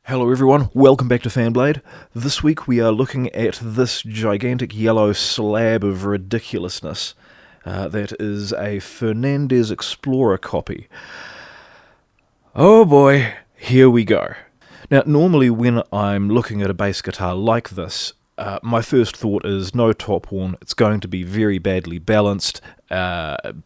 Hello everyone, welcome back to Fanblade. This week we are looking at this gigantic yellow slab of ridiculousness. That is a Fernandes Explorer copy. Oh boy, here we go. Now normally when I'm looking at a bass guitar like this, my first thought is no top horn, it's going to be very badly balanced,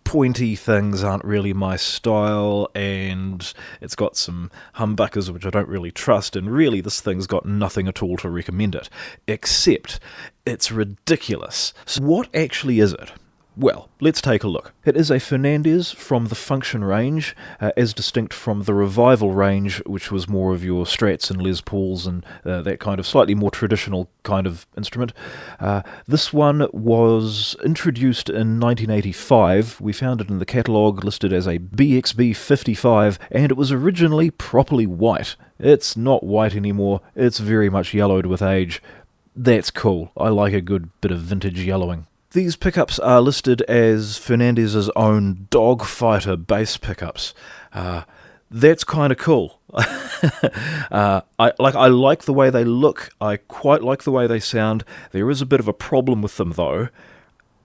pointy things aren't really my style, and it's got some humbuckers which I don't really trust, and really this thing's got nothing at all to recommend it, except it's ridiculous. So what actually is it? Well, let's take a look. It is a Fernandes from the Function range, as distinct from the Revival range, which was more of your Strats and Les Pauls and that kind of slightly more traditional kind of instrument. This one was introduced in 1985. We found it in the catalogue listed as a BXB 55, and it was originally properly white. It's not white anymore, it's very much yellowed with age. That's cool. I like a good bit of vintage yellowing. These pickups are listed as Fernandes' own Dogfighter bass pickups. That's kind of cool. I like the way they look. I quite like the way they sound. There is a bit of a problem with them though.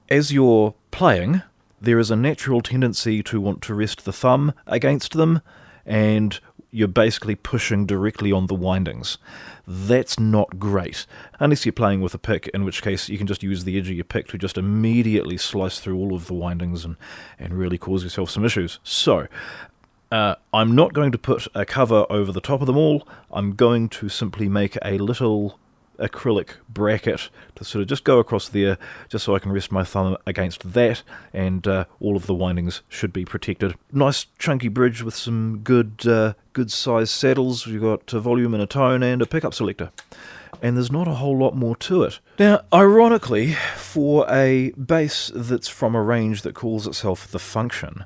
As you're playing, there is a natural tendency to want to rest the thumb against them, and you're basically pushing directly on the windings. That's not great, unless you're playing with a pick, in which case you can just use the edge of your pick to just immediately slice through all of the windings and really cause yourself some issues. So, I'm not going to put a cover over the top of them all. I'm going to simply make a little acrylic bracket to sort of just go across there, just so I can rest my thumb against that, and all of the windings should be protected. Nice chunky bridge with some good size saddles. You've got a volume and a tone and a pickup selector. And there's not a whole lot more to it. Now, ironically, for a bass that's from a range that calls itself the Function,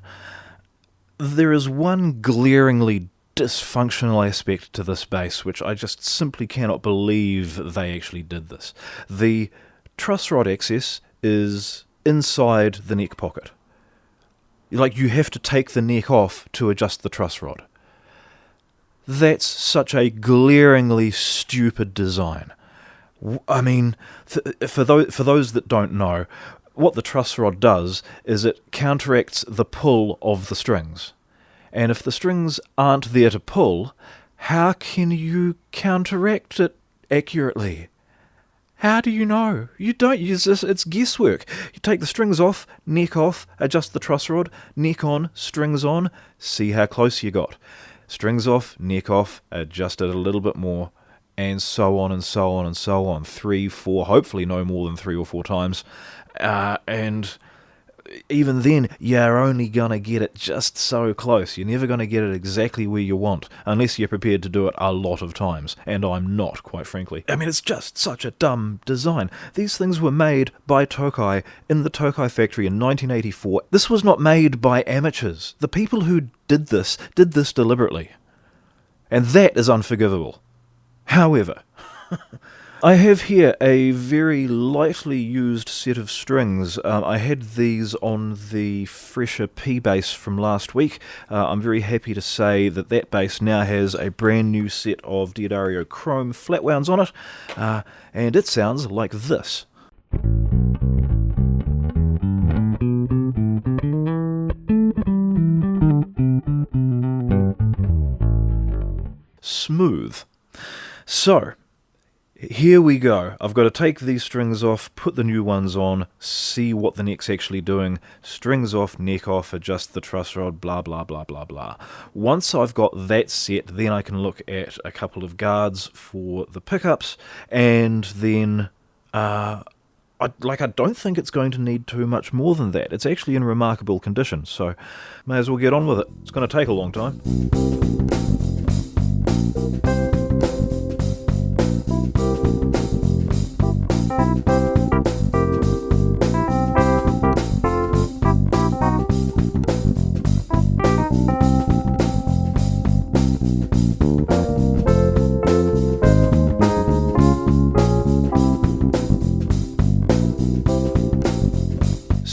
there is one glaringly dysfunctional aspect to this bass, which I just simply cannot believe they actually did this. The truss rod access is inside the neck pocket. Like, you have to take the neck off to adjust the truss rod. That's such a glaringly stupid design. I mean, for those that don't know, what the truss rod does is it counteracts the pull of the strings. And if the strings aren't there to pull, how can you counteract it accurately? How do you know? You don't use this, it's guesswork. You take the strings off, neck off, adjust the truss rod, neck on, strings on, see how close you got. Strings off, neck off, adjust it a little bit more, and so on and so on and so on. 3, 4, hopefully no more than 3 or 4 times. And even then, you're only going to get it just so close. You're never going to get it exactly where you want, unless you're prepared to do it a lot of times, and I'm not, quite frankly. I mean, it's just such a dumb design. These things were made by Tokai in the Tokai factory in 1984. This was not made by amateurs. The people who did this deliberately. And that is unforgivable. However, I have here a very lightly used set of strings. I had these on the fresher P bass from last week. I'm very happy to say that that bass now has a brand new set of Disassembly chrome flat wounds on it, and it sounds like this. Smooth. So, here we go. I've got to take these strings off, put the new ones on, see what the neck's actually doing. Strings off, neck off, adjust the truss rod, blah, blah, blah, blah, blah. Once I've got that set, then I can look at a couple of guards for the pickups, and then I don't think it's going to need too much more than that. It's actually in remarkable condition, so may as well get on with it. It's going to take a long time.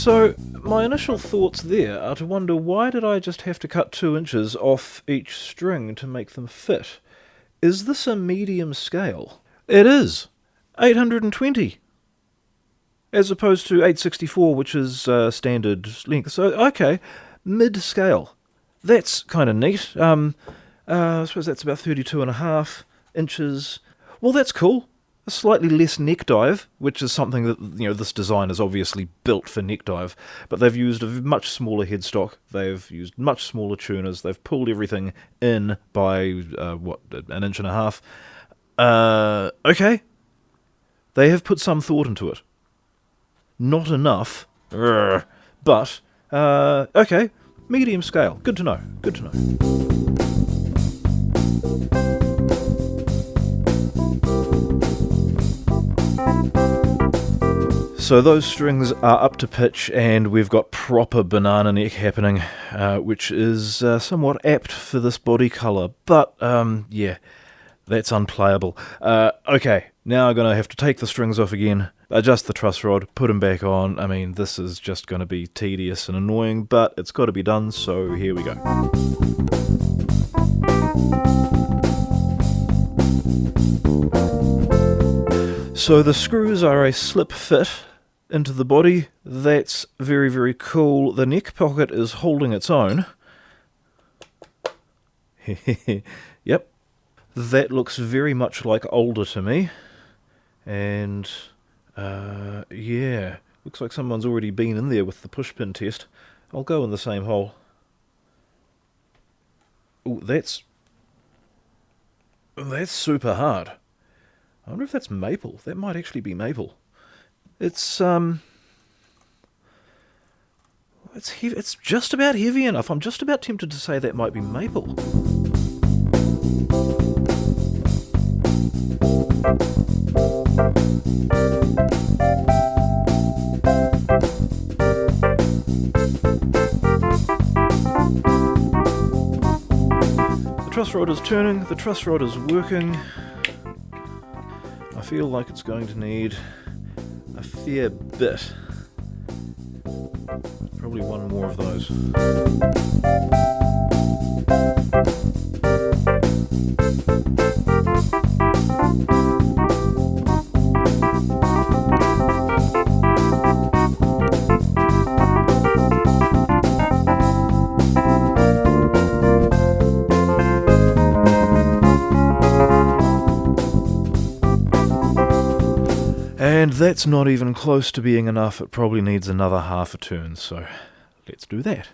So, my initial thoughts there are to wonder, why did I just have to cut 2 inches off each string to make them fit? Is this a medium scale? It is. 820. As opposed to 864, which is standard length. So, okay, mid-scale. That's kind of neat. I suppose that's about 32.5 inches. Well, that's cool. A slightly less neck dive, which is something that, this design is obviously built for neck dive, but they've used a much smaller headstock, they've used much smaller tuners, they've pulled everything in by, an inch and a half. Okay. They have put some thought into it. Not enough, but, okay, medium scale. Good to know, good to know. So those strings are up to pitch and we've got proper banana neck happening, which is somewhat apt for this body colour, but yeah, that's unplayable. Okay, now I'm going to have to take the strings off again, adjust the truss rod, put them back on. I mean, this is just going to be tedious and annoying, but it's got to be done, so here we go. So the screws are a slip fit into the body. That's very, very cool. The neck pocket is holding its own. Yep. That looks very much like older to me. And, yeah. Looks like someone's already been in there with the pushpin test. I'll go in the same hole. Ooh, that's super hard. I wonder if that's maple. That might actually be maple. It's heavy. It's just about heavy enough. I'm just about tempted to say that might be maple. The truss rod is turning. The truss rod is working. I feel like it's going to need a fair bit. Probably one more of those. And that's not even close to being enough. It probably needs another half a turn, so let's do that.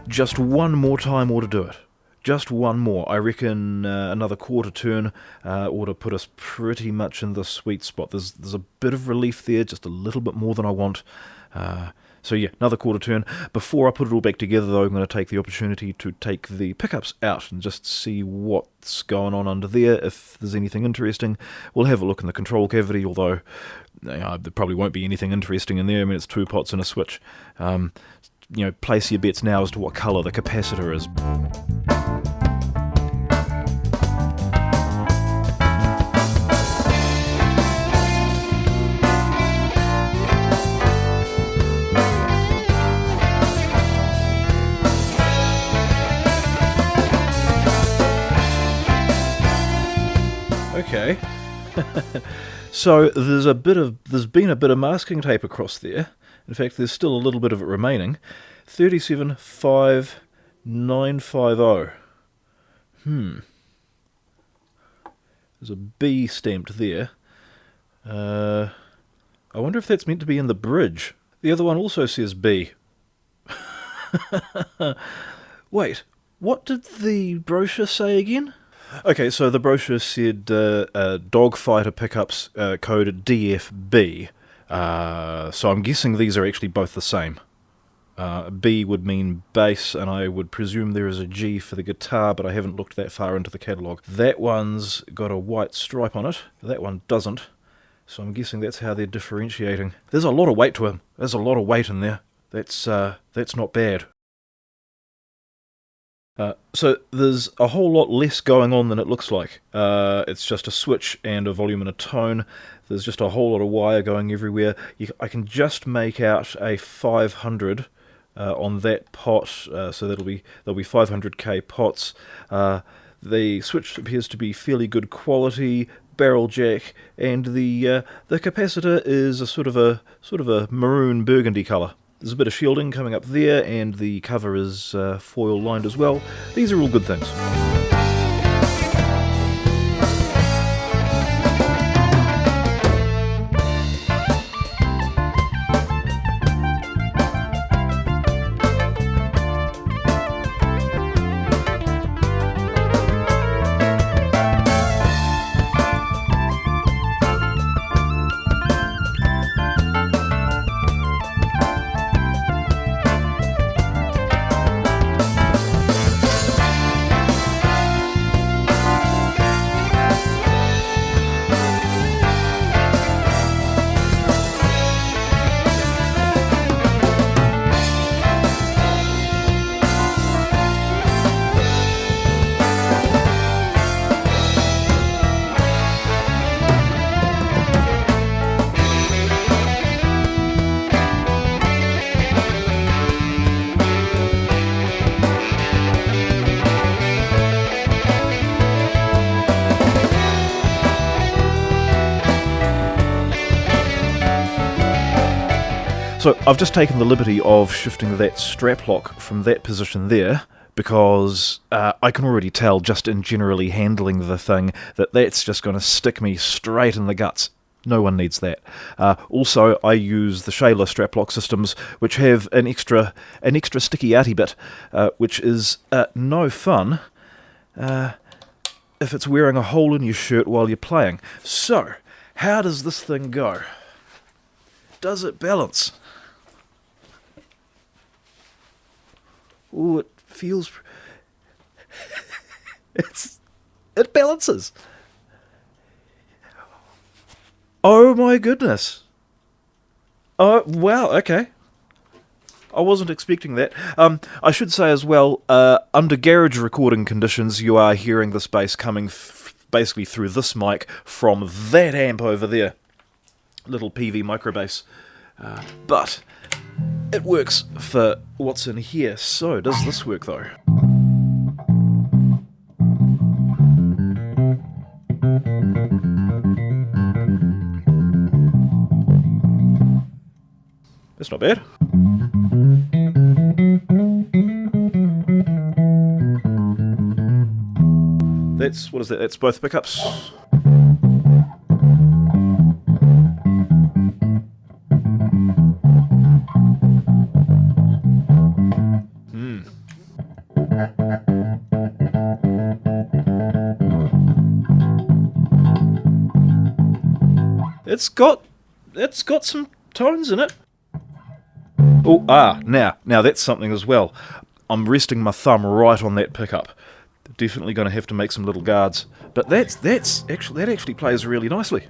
Just one more time ought to do it. Just one more. I reckon another quarter turn ought to put us pretty much in the sweet spot. There's a bit of relief there, just a little bit more than I want. So yeah, another quarter turn. Before I put it all back together though, I'm going to take the opportunity to take the pickups out and just see what's going on under there. If there's anything interesting, we'll have a look in the control cavity, although there probably won't be anything interesting in there. I mean, it's 2 pots and a switch. Place your bets now as to what colour the capacitor is. Okay. So there's been a bit of masking tape across there. In fact, there's still a little bit of it remaining. 375950. There's a B stamped there. I wonder if that's meant to be in the bridge. The other one also says B. Wait, what did the brochure say again? Okay, so the brochure said Dogfighter pickups code DFB. So I'm guessing these are actually both the same. B would mean bass, and I would presume there is a G for the guitar, but I haven't looked that far into the catalogue. That one's got a white stripe on it. That one doesn't. So I'm guessing that's how they're differentiating. There's a lot of weight to him. There's a lot of weight in there. That's not bad. So there's a whole lot less going on than it looks like. It's just a switch and a volume and a tone. There's just a whole lot of wire going everywhere. I can just make out a 500 on that pot, so there'll be 500k pots. The switch appears to be fairly good quality. Barrel jack, and the capacitor is a sort of a maroon burgundy colour. There's a bit of shielding coming up there, and the cover is foil lined as well. These are all good things. So I've just taken the liberty of shifting that strap lock from that position there, because I can already tell just in generally handling the thing that that's just going to stick me straight in the guts. No one needs that. Also, I use the Shaler strap lock systems, which have an extra sticky-arty bit, which is no fun if it's wearing a hole in your shirt while you're playing. So, how does this thing go? Does it balance? Ooh, it feels... it balances. Oh my goodness. Oh, wow, okay. I wasn't expecting that. I should say as well, under garage recording conditions, you are hearing this bass coming basically through this mic from that amp over there. Little PV micro bass. But it works for what's in here. So, does this work though? That's not bad. What is that? That's both pickups. It's got some tones in it. Oh, now that's something as well. I'm resting my thumb right on that pickup. Definitely going to have to make some little guards. But that actually plays really nicely.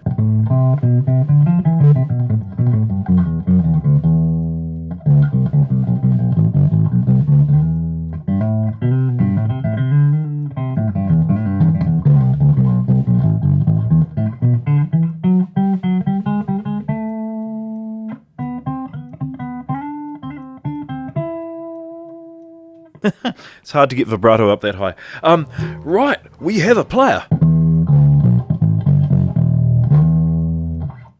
It's hard to get vibrato up that high. Right, we have a player.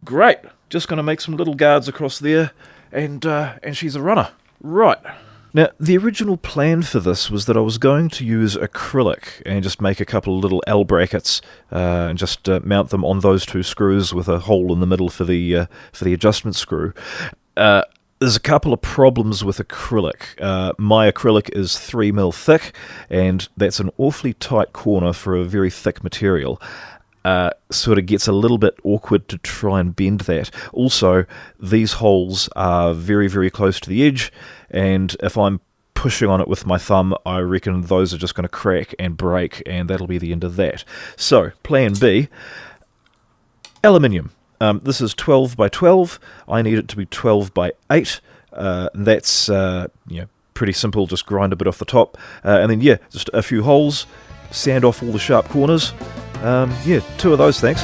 Great. Just going to make some little guards across there, and she's a runner. Right. Now, the original plan for this was that I was going to use acrylic and just make a couple of little L brackets and just mount them on those two screws with a hole in the middle for the adjustment screw. There's a couple of problems with acrylic. My acrylic is 3mm thick, and that's an awfully tight corner for a very thick material. Sort of gets a little bit awkward to try and bend that. Also, these holes are very, very close to the edge, and if I'm pushing on it with my thumb, I reckon those are just going to crack and break, and that'll be the end of that. So, plan B, aluminium. This is 12 by 12. I need it to be 12 by 8. That's pretty simple. Just grind a bit off the top, and then just a few holes, sand off all the sharp corners. 2 of those, thanks.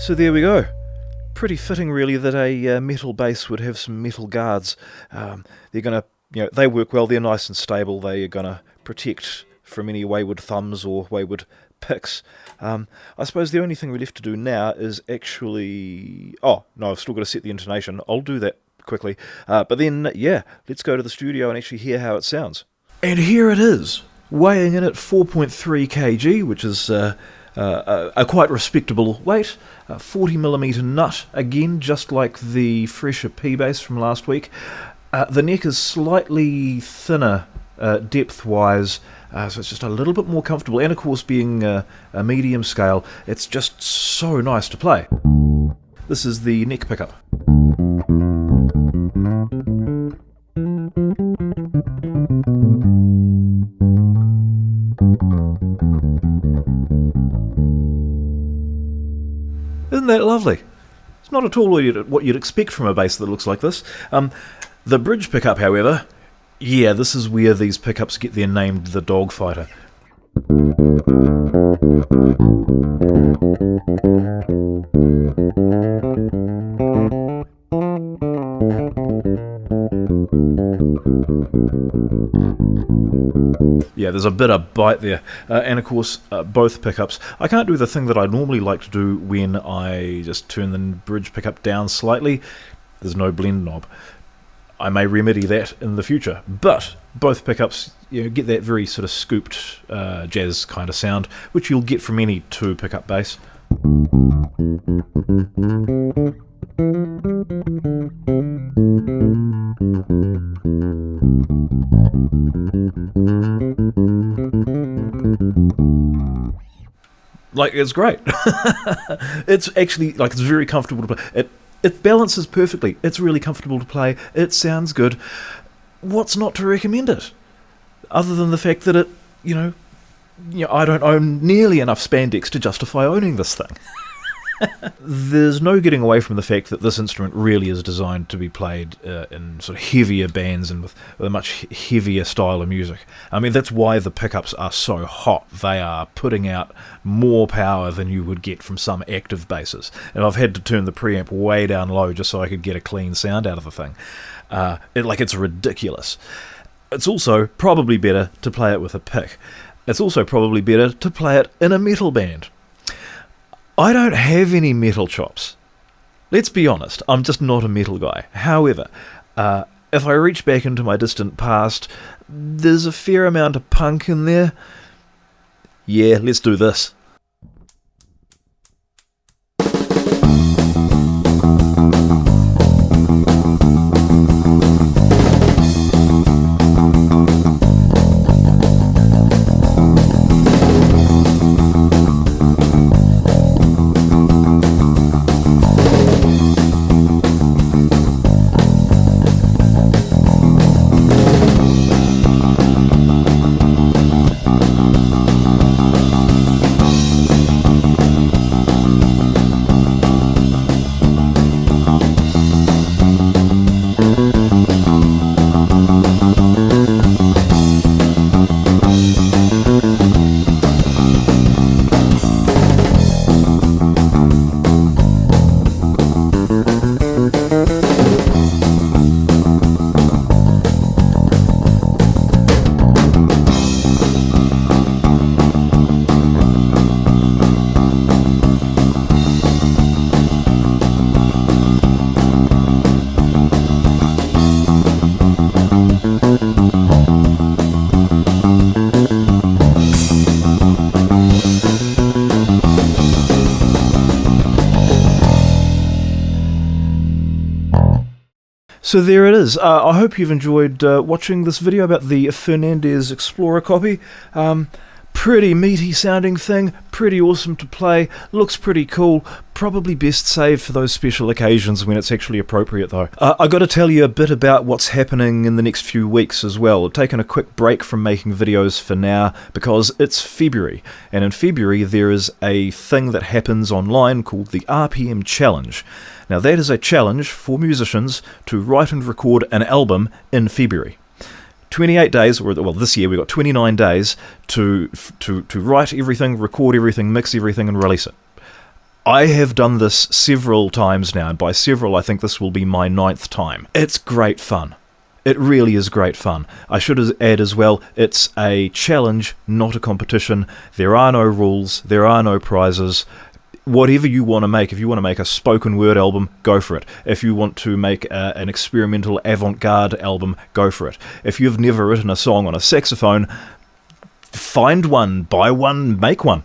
So there we go. Pretty fitting, really, that a metal bass would have some metal guards. They're going to, they work well. They're nice and stable. They are going to protect from any wayward thumbs or wayward picks. I suppose the only thing we're left to do now is actually... Oh, no, I've still got to set the intonation. I'll do that quickly. But then, let's go to the studio and actually hear how it sounds. And here it is, weighing in at 4.3 kg, which is... a quite respectable weight, 40mm nut, again, just like the fresher P-bass from last week. The neck is slightly thinner depth-wise, so it's just a little bit more comfortable, and of course being a medium scale, it's just so nice to play. This is the neck pickup. Isn't that lovely? It's not at all what you'd expect from a bass that looks like this. The bridge pickup, however, this is where these pickups get their name, the Dogfighter. Yeah, there's a bit of bite there, and of course both pickups. I can't do the thing that I normally like to do when I just turn the bridge pickup down slightly. There's no blend knob. I may remedy that in the future, but both pickups get that very sort of scooped jazz kind of sound, which you'll get from any 2 pickup bass. Like, it's great. It's actually, it's very comfortable to play. It balances perfectly. It's really comfortable to play. It sounds good. What's not to recommend it? Other than the fact that it, I don't own nearly enough spandex to justify owning this thing. There's no getting away from the fact that this instrument really is designed to be played in sort of heavier bands and with a much heavier style of music. I mean, that's why the pickups are so hot. They are putting out more power than you would get from some active basses. And I've had to turn the preamp way down low just so I could get a clean sound out of the thing. It's ridiculous. It's also probably better to play it with a pick. It's also probably better to play it in a metal band. I don't have any metal chops. Let's be honest, I'm just not a metal guy. However, if I reach back into my distant past, there's a fair amount of punk in there. Yeah, let's do this. So there it is. I hope you've enjoyed watching this video about the Fernandes Explorer copy. Pretty meaty sounding thing, pretty awesome to play, looks pretty cool, probably best saved for those special occasions when it's actually appropriate though. I got to tell you a bit about what's happening in the next few weeks as well. I've taken a quick break from making videos for now because it's February, and in February there is a thing that happens online called the RPM Challenge. Now that is a challenge for musicians to write and record an album in February. 28 days, or well, this year we got 29 days to write everything, record everything, mix everything, and release it. I have done this several times now, and by several I think this will be my 9th time. It's great fun. It really is great fun. I should add as well, it's a challenge, not a competition. There are no rules, there are no prizes. Whatever you want to make, if you want to make a spoken word album, go for it. If you want to make an experimental avant-garde album, go for it. If you've never written a song on a saxophone, find one, buy one, make one.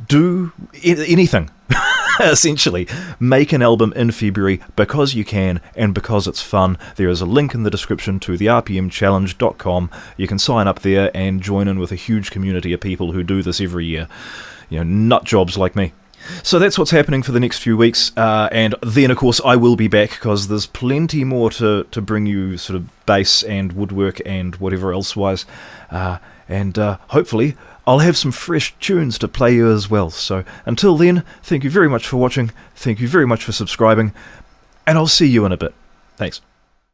Do anything, essentially. Make an album in February because you can and because it's fun. There is a link in the description to the rpmchallenge.com. You can sign up there and join in with a huge community of people who do this every year. You know, nut jobs like me. So that's what's happening for the next few weeks, and then of course I will be back because there's plenty more to bring you, sort of bass and woodwork and whatever else wise, and hopefully I'll have some fresh tunes to play you as well. So until then, thank you very much for watching, thank you very much for subscribing, and I'll see you in a bit. Thanks.